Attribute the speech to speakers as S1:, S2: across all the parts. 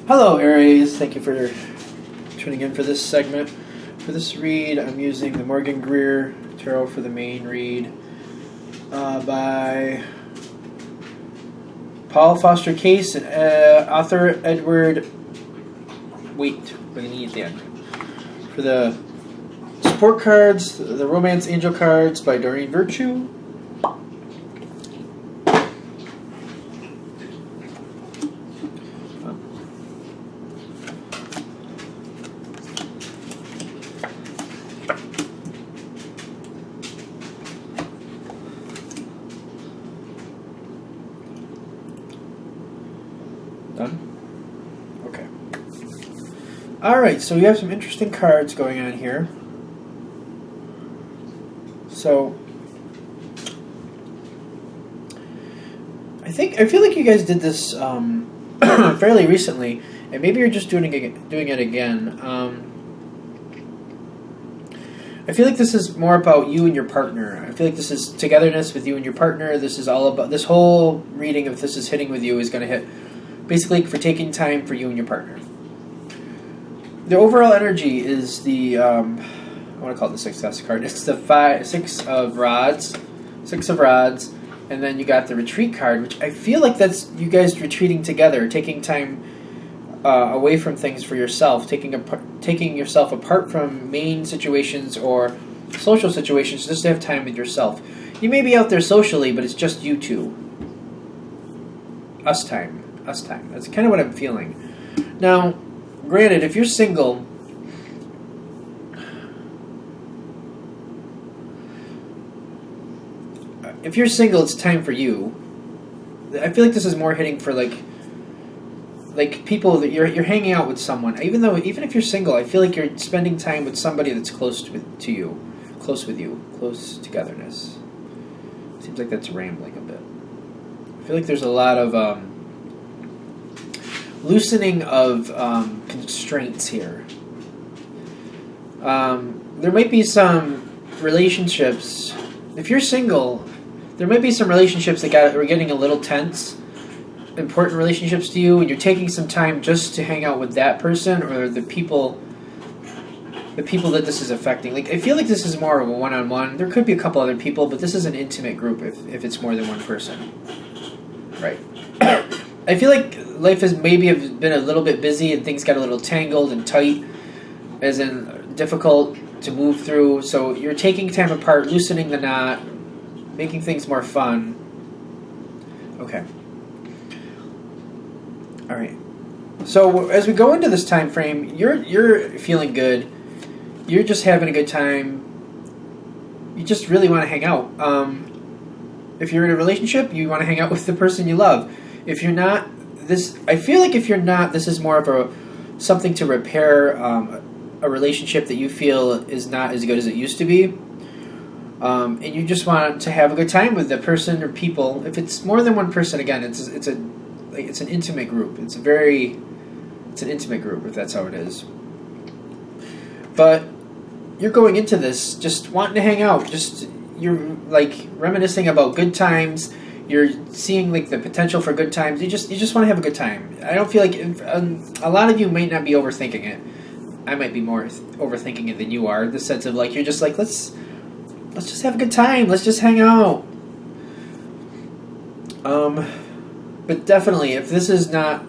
S1: Hello, Aries. Thank you for tuning in for this segment. For this read, I'm using the Morgan Greer Tarot for the main read by Paul Foster Case and author Edward. Wait, we're going to need at the end. For the support cards, the Romance Angel cards by Doreen Virtue. Done? Okay. Alright, so we have some interesting cards going on here. So, I feel like you guys did this fairly recently, and maybe you're just doing it again. I feel like this is more about you and your partner. I feel like this is togetherness with you and your partner. This is all about, this whole reading, if this is hitting with you, is going to hit basically for taking time for you and your partner. The overall energy is the, I want to call it the success card. It's the six of rods, and then you got the retreat card, which I feel like that's you guys retreating together, taking time away from things for yourself, taking yourself apart from main situations or social situations just to have time with yourself. You may be out there socially, but it's just you two. Us time. That's kind of what I'm feeling. Now, granted, if you're single, it's time for you. I feel like this is more hitting for like people that you're hanging out with someone. Even if you're single, I feel like you're spending time with somebody that's close with you, close togetherness. Seems like that's rambling a bit. I feel like there's a lot of loosening of constraints here. There might be some relationships. If you're single, there might be some relationships that are getting a little tense, important relationships to you, and you're taking some time just to hang out with that person or the people that this is affecting. Like, I feel like this is more of a one-on-one. There could be a couple other people, but this is an intimate group if it's more than one person. Right. I feel like life has maybe been a little bit busy and things got a little tangled and tight, as in difficult to move through. So you're taking time apart, loosening the knot, making things more fun. Okay. All right. So as we go into this time frame, you're feeling good. You're just having a good time. You just really want to hang out. If you're in a relationship, you want to hang out with the person you love. If you're not, I feel like if you're not, this is more of something to repair a relationship that you feel is not as good as it used to be. And you just want to have a good time with the person or people. If it's more than one person, again, it's an intimate group. It's an intimate group, if that's how it is. But you're going into this just wanting to hang out. You're like reminiscing about good times. You're seeing like the potential for good times. You just want to have a good time. I don't feel like a lot of you might not be overthinking it. I might be more overthinking it than you are. The sense of like you're just like let's just have a good time. Let's just hang out. But definitely, if this is not,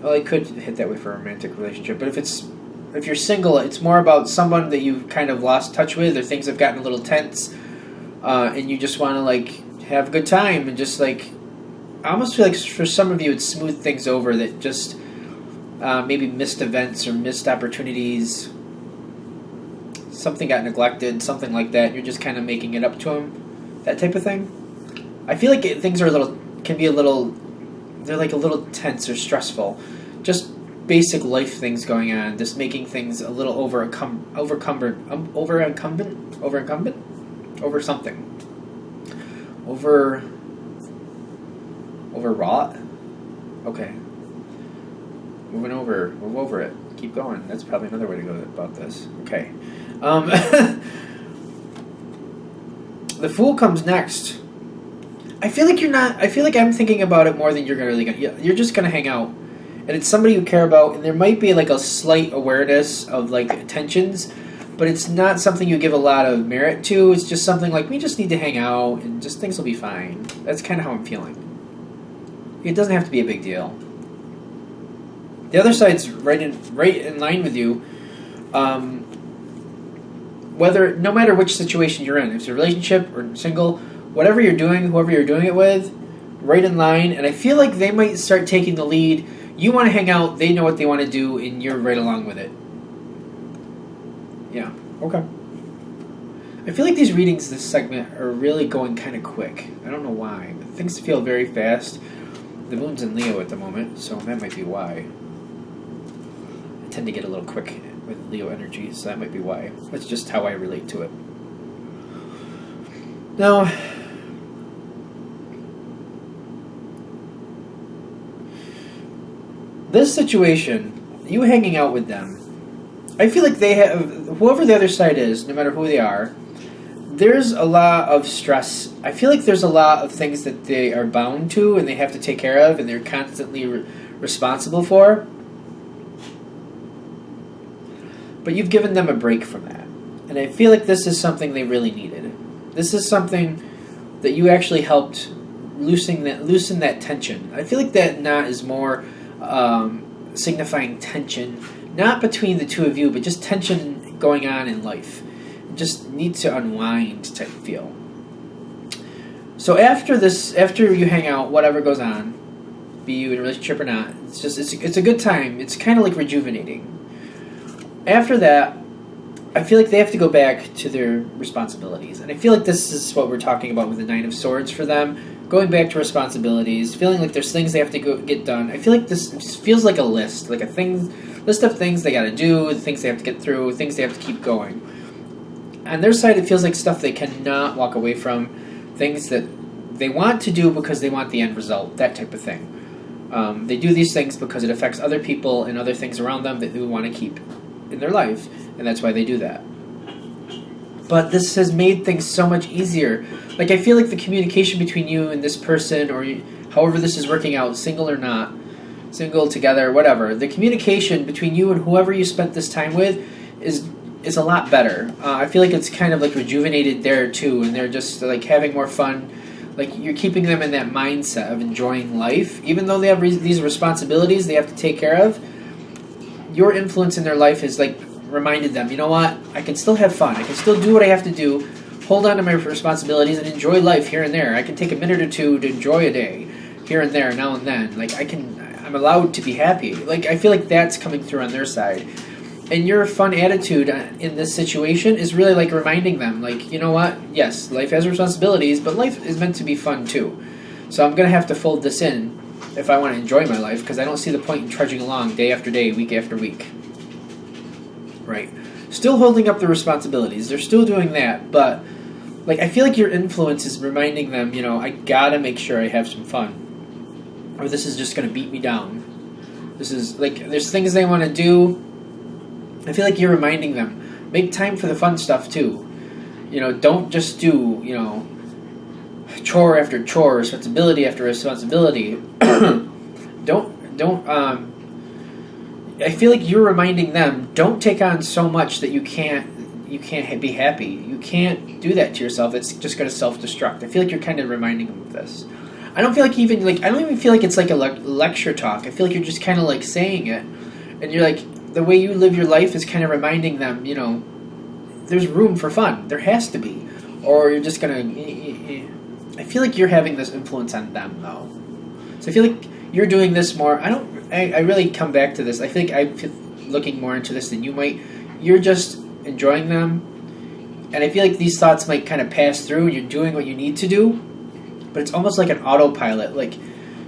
S1: well, it could hit that way for a romantic relationship. But if you're single, it's more about someone that you've kind of lost touch with, or things have gotten a little tense, and you just want to like have a good time and just like. I almost feel like for some of you, it's smooth things over that just maybe missed events or missed opportunities. Something got neglected, something like that. You're just kind of making it up to them, that type of thing. I feel like things are they're like a little tense or stressful. Just basic life things going on, just making things a little over something. Overwrought? Okay. Move over it. Keep going. That's probably another way to go about this. Okay. The Fool comes next. I feel like I'm thinking about it more than you're really gonna. You're just gonna hang out, and it's somebody you care about, and there might be like a slight awareness of like tensions, but it's not something you give a lot of merit to. It's just something like, we just need to hang out and just things will be fine. That's kind of how I'm feeling. It doesn't have to be a big deal. The other side's right in line with you. No matter which situation you're in, if it's a relationship or single, whatever you're doing, whoever you're doing it with, right in line. And I feel like they might start taking the lead. You want to hang out, they know what they want to do, and you're right along with it. Yeah, okay. I feel like these readings this segment are really going kind of quick. I don't know why. Things feel very fast. The moon's in Leo at the moment, so that might be why. I tend to get a little quick with Leo energy, so that might be why. That's just how I relate to it. Now, this situation, you hanging out with them, I feel like they have, whoever the other side is, no matter who they are, there's a lot of stress. I feel like there's a lot of things that they are bound to and they have to take care of and they're constantly responsible for. But you've given them a break from that. And I feel like this is something they really needed. This is something that you actually helped loosen that tension. I feel like that knot is more signifying tension, not between the two of you, but just tension going on in life. It just needs to unwind type feel. So after you hang out, whatever goes on, be you in a relationship or not, it's a good time. It's kind of like rejuvenating. After that, I feel like they have to go back to their responsibilities. And I feel like this is what we're talking about with the Nine of Swords for them. Going back to responsibilities, feeling like there's things they have to get done. I feel like this just feels like a list. Like list of things they got to do, the things they have to get through, things they have to keep going. On their side, it feels like stuff they cannot walk away from. Things that they want to do because they want the end result. That type of thing. They do these things because it affects other people and other things around them that they want to keep in their life, and that's why they do that. But this has made things so much easier. Like, I feel like the communication between you and this person, or however this is working out, single or not, single, together, whatever, the communication between you and whoever you spent this time with is a lot better. I feel like it's kind of like rejuvenated there too, and they're just like having more fun. Like, you're keeping them in that mindset of enjoying life, even though they have these responsibilities they have to take care of. Your influence in their life has like reminded them, you know what, I can still have fun, I can still do what I have to do, hold on to my responsibilities and enjoy life here and there. I can take a minute or two to enjoy a day here and there, now and then. Like, I'm allowed to be happy. Like, I feel like that's coming through on their side. And your fun attitude in this situation is really like reminding them, like, you know what, yes, life has responsibilities, but life is meant to be fun too. So I'm going to have to fold this in if I want to enjoy my life, because I don't see the point in trudging along day after day, week after week. Right. Still holding up the responsibilities. They're still doing that, but like, I feel like your influence is reminding them, you know, I gotta make sure I have some fun, or this is just going to beat me down. This is like, there's things they want to do. I feel like you're reminding them, make time for the fun stuff too. You know, don't just do, you know, chore after chore, responsibility after responsibility. I feel like you're reminding them, don't take on so much that you can't be happy. You can't do that to yourself. It's just going to self-destruct. I feel like you're kind of reminding them of this. I don't even feel like it's like a lecture talk. I feel like you're just kind of like saying it, and you're like, the way you live your life is kind of reminding them, you know, there's room for fun. There has to be, or you're just gonna. I feel like you're having this influence on them, though. So I feel like you're doing this more. I really come back to this. I think I'm looking more into this than you might. You're just enjoying them, and I feel like these thoughts might kind of pass through, and you're doing what you need to do, but it's almost like an autopilot. Like,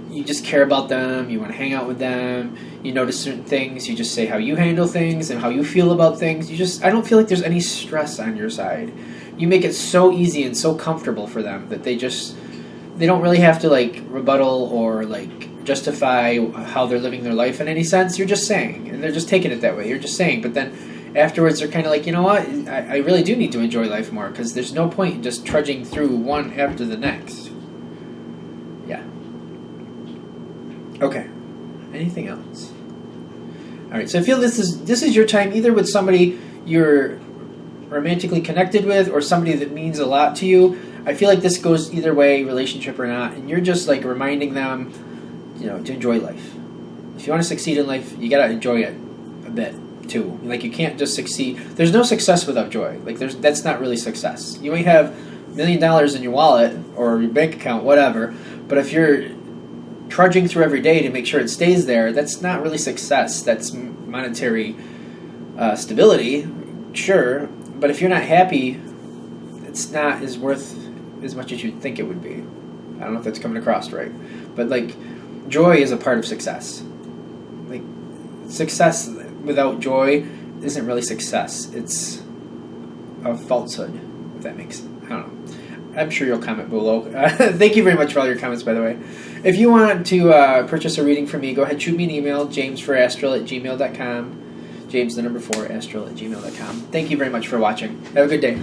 S1: you just care about them, you want to hang out with them, you notice certain things, you just say how you handle things and how you feel about things. I don't feel like there's any stress on your side. You make it so easy and so comfortable for them that they don't really have to like rebuttal or like justify how they're living their life in any sense. You're just saying, and they're just taking it that way. You're just saying, but then afterwards they're kind of like, you know what, I really do need to enjoy life more, because there's no point in just trudging through one after the next. Yeah. Okay. Anything else? All right. So I feel this is your time, either with somebody you're romantically connected with or somebody that means a lot to you. I feel like this goes either way, relationship or not, and you're just like reminding them, to enjoy life. If you want to succeed in life, you gotta enjoy it a bit too. Like, you can't just succeed. There's no success without joy. Like, that's not really success. You might have $1 million in your wallet or your bank account, whatever, but if you're trudging through every day to make sure it stays there, that's not really success. That's monetary stability, sure, but if you're not happy, it's not as worth as much as you'd think it would be. I don't know if that's coming across right, but like, joy is a part of success. Like, success without joy isn't really success. It's a falsehood, if that makes sense. I don't know. I'm sure you'll comment below. Thank you very much for all your comments, by the way. If you want to purchase a reading from me, go ahead, shoot me an email, james4astral@gmail.com. James, the number 4, astral@gmail.com. Thank you very much for watching. Have a good day.